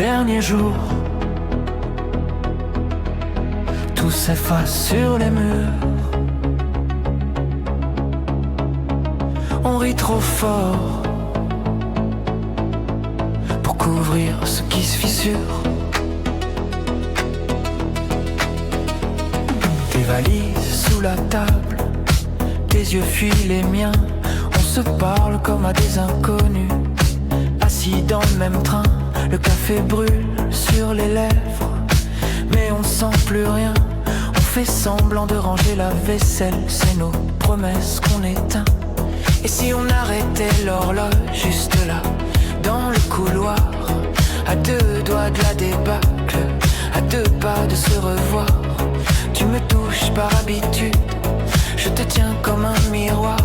dernier jour. Tout s'efface sur les murs. On rit trop fort pour couvrir ce qui se fissure. Tes valises sous la table, tes yeux fuient les miens. On se parle comme à des inconnus, assis dans le même train. Le café brûle sur les lèvres, mais on sent plus rien. On fait semblant de ranger la vaisselle, c'est nos promesses qu'on éteint. Et si on arrêtait l'horloge juste là, dans le couloir, à deux doigts de la débâcle, à deux pas de se revoir. Tu me touches par habitude, je te tiens comme un miroir.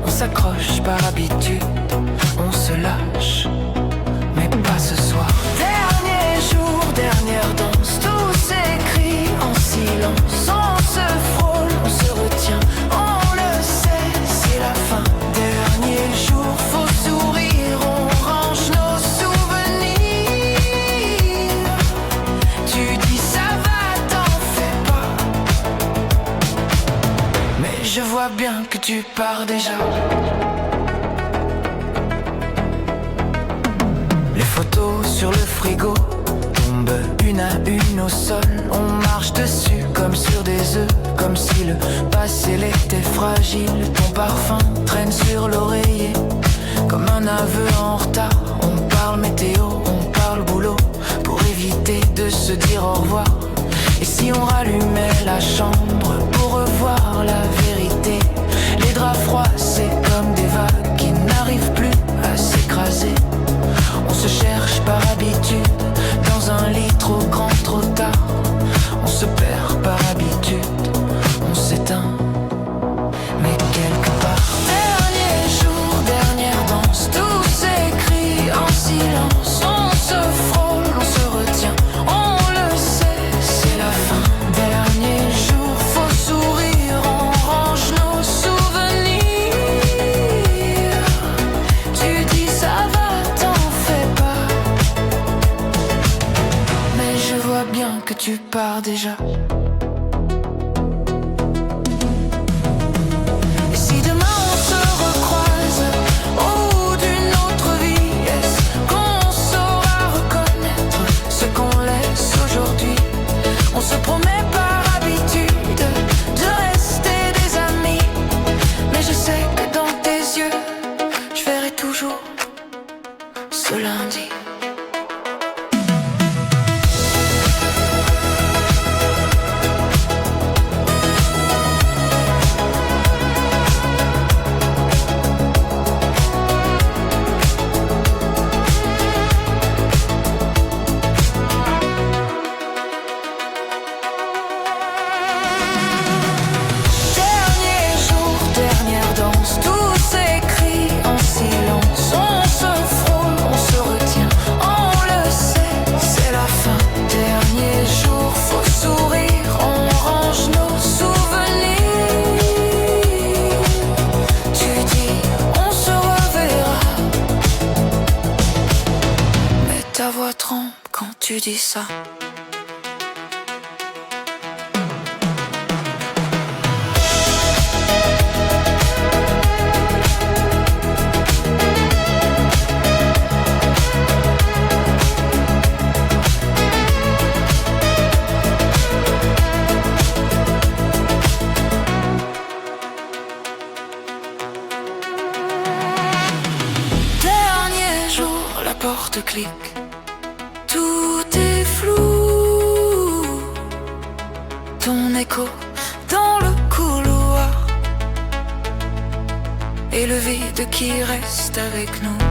On s'accroche par habitude, on se lâche, mais pas ce soir. Dernier jour, dernière danse, tout s'écrit en silence. On se frôle, on se retient, on le sait, c'est la fin. Dernier jour, faut sourire, on range nos souvenirs. Tu dis ça va, t'en fais pas, mais je vois bien que tu pars déjà. Les photos sur le frigo tombent une à une au sol. On marche dessus comme sur des œufs, comme si le passé l'était fragile. Ton parfum traîne sur l'oreiller comme un aveu en retard. On parle météo, on parle boulot, pour éviter de se dire au revoir. Et si on rallumait la chambre pour revoir la vérité? Les draps froids, c'est comme des vagues qui n'arrivent plus à s'écraser. On se cherche par habitude, dans un lit trop grand, trop tard. On se perd par habitude, on s'éteint, mais quelque part. Dernier jour, dernière danse, tout s'écrit en silence. On se frôle, on se retient, on le sait, c'est la fin. Dernier jour, faut sourire, on range nos souvenirs. Tu dis ça va, t'en fais pas, mais je vois bien que tu pars déjà. Et si demain on se recroise au bout d'une autre vie, est-ce qu'on saura reconnaître ce qu'on laisse aujourd'hui? On se promet par habitude de rester des amis, mais je sais que dans tes yeux, je verrai toujours ce lundi. Ta voix tremble quand tu dis ça. Dernier jour, la porte clique. Tout est flou, ton écho dans le couloir et le vide qui reste avec nous.